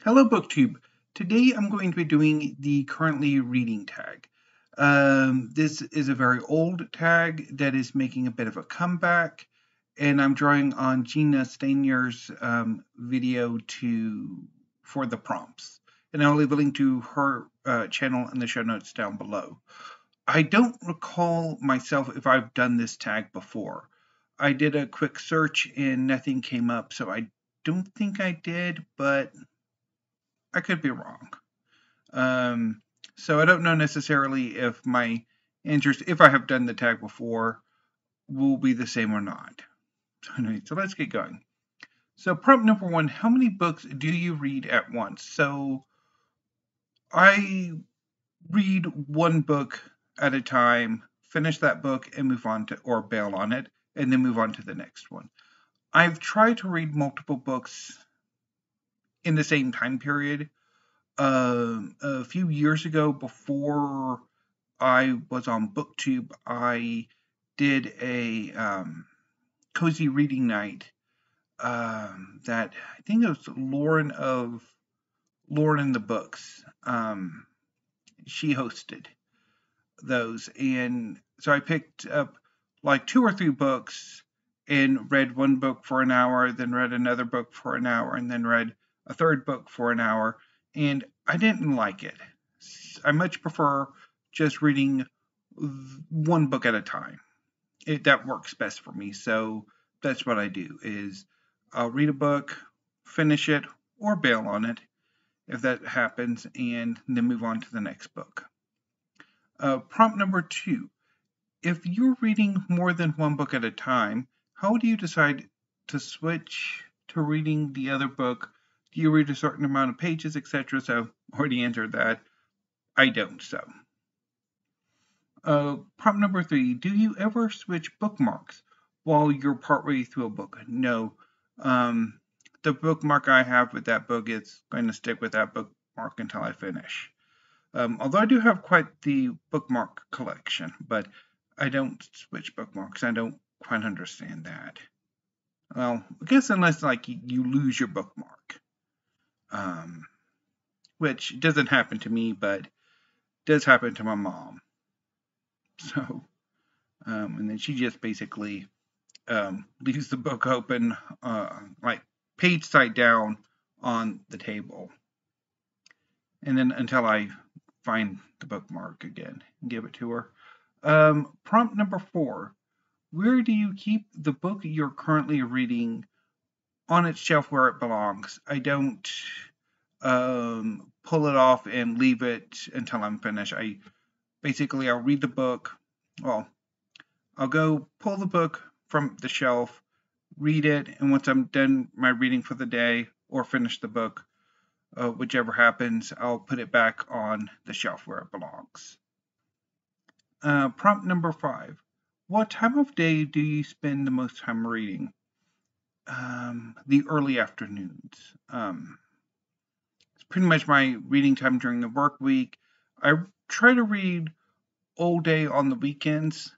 Hello BookTube. Today I'm going to be doing the currently reading tag. This is a very old tag that is making a bit of a comeback, and I'm drawing on Gina Stainier's video for the prompts. And I'll leave a link to her channel in the show notes down below. I don't recall myself if I've done this tag before. I did a quick search and nothing came up, so I don't think I did, but I could be wrong. So I don't know necessarily if my answers, if I have done the tag before, will be the same or not. Anyway, so let's get going. So prompt number 1, how many books do you read at once? So I read one book at a time, finish that book and move on to, or bail on it, and then move on to the next one. I've tried to read multiple books in the same time period. A few years ago, before I was on BookTube, I did a cozy reading night that I think it was Lauren and the Books. She hosted those, and so I picked up like 2 or 3 books and read one book for an hour, then read another book for an hour, and then read a third book for an hour. And I didn't like it. I much prefer just reading one book at a time. That works best for me. So that's what I do, is I'll read a book, finish it, or bail on it if that happens, and then move on to the next book. Prompt number 2. If you're reading more than one book at a time, how do you decide to switch to reading the other book? Do you read a certain amount of pages, etc.? So already answered that. I don't, so. Prompt number 3, do you ever switch bookmarks while you're partway through a book? No. The bookmark I have with that book is going to stick with that bookmark until I finish. Although I do have quite the bookmark collection, but I don't switch bookmarks. I don't quite understand that. Well, I guess unless like you lose your bookmark. Which doesn't happen to me, but does happen to my mom. So, and then she just basically leaves the book open, like page side down on the table. And then until I find the bookmark again and give it to her. Prompt number 4, where do you keep the book you're currently reading on its shelf where it belongs? I don't pull it off and leave it until I'm finished. I'll read the book. Well, I'll go pull the book from the shelf, read it, and once I'm done my reading for the day or finish the book, whichever happens, I'll put it back on the shelf where it belongs. Prompt number 5. What time of day do you spend the most time reading? The early afternoons. It's pretty much my reading time during the work week. I try to read all day on the weekends,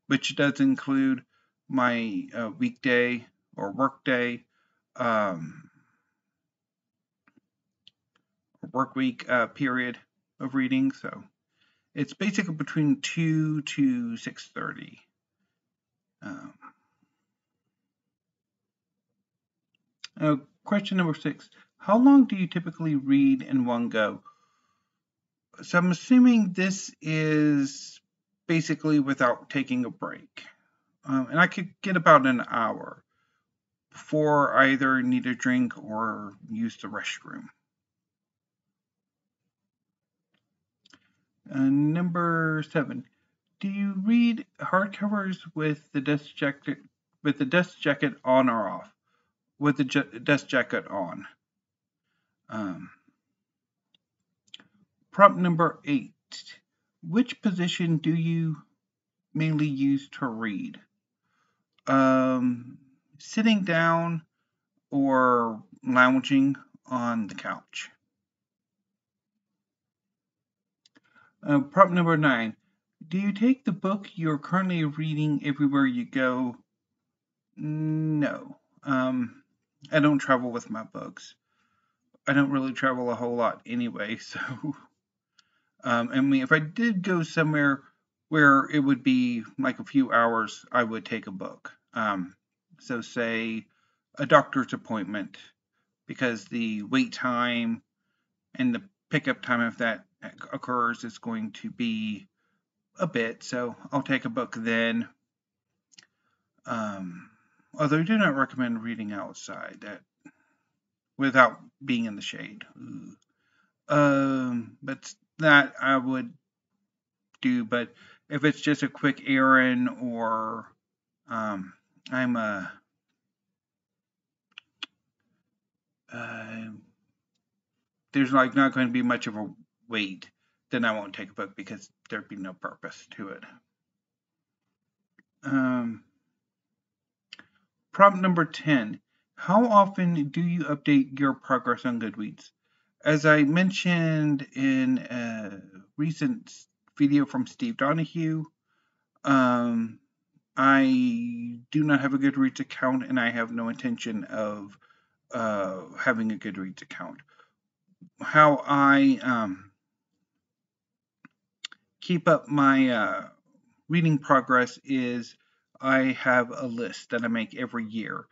which does include my weekday or work day, work week period of reading. So it's basically between 2 to 6:30. Question number 6. How long do you typically read in one go? So I'm assuming this is basically without taking a break. And I could get about an hour before I either need a drink or use the restroom. Number 7. Do you read hardcovers with the dust jacket on or off? With the dust jacket on. Prompt number 8. Which position do you mainly use to read? Sitting down or lounging on the couch. Prompt number 9. Do you take the book you're currently reading everywhere you go? No. I don't travel with my books. I don't really travel a whole lot anyway, so I mean, if I did go somewhere where it would be like a few hours, I would take a book. So say a doctor's appointment, because the wait time and the pickup time, if that occurs, is going to be a bit. So I'll take a book then. Although I do not recommend reading outside that without being in the shade. But that I would do. But if it's just a quick errand, or I'm a there's like not going to be much of a wait, then I won't take a book because there'd be no purpose to it. Prompt number 10. How often do you update your progress on GoodReads? As I mentioned in a recent video from Steve Donahue, I do not have a GoodReads account, and I have no intention of having a GoodReads account. How I keep up my reading progress is I have a list that I make every year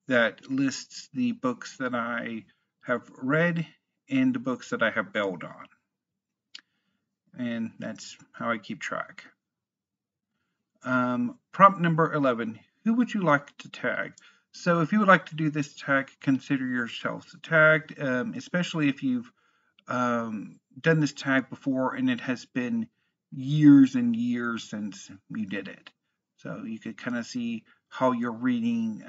that lists the books that I have read and the books that I have bailed on. And that's how I keep track. Prompt number 11. Who would you like to tag? So if you would like to do this tag, consider yourselves tagged, especially if you've done this tag before and it has been years and years since you did it. So you could kind of see how your reading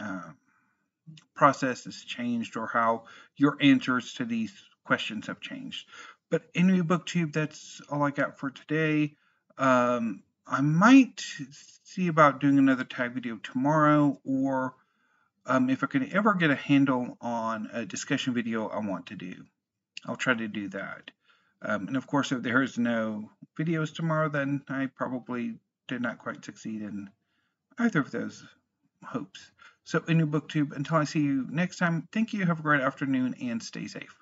process has changed, or how your answers to these questions have changed. But anyway, BookTube, that's all I got for today. I might see about doing another tag video tomorrow, or if I can ever get a handle on a discussion video I want to do, I'll try to do that. And of course, if there is no videos tomorrow, then I probably did not quite succeed in either of those hopes. So, in your BookTube, until I see you next time, thank you, have a great afternoon, and stay safe.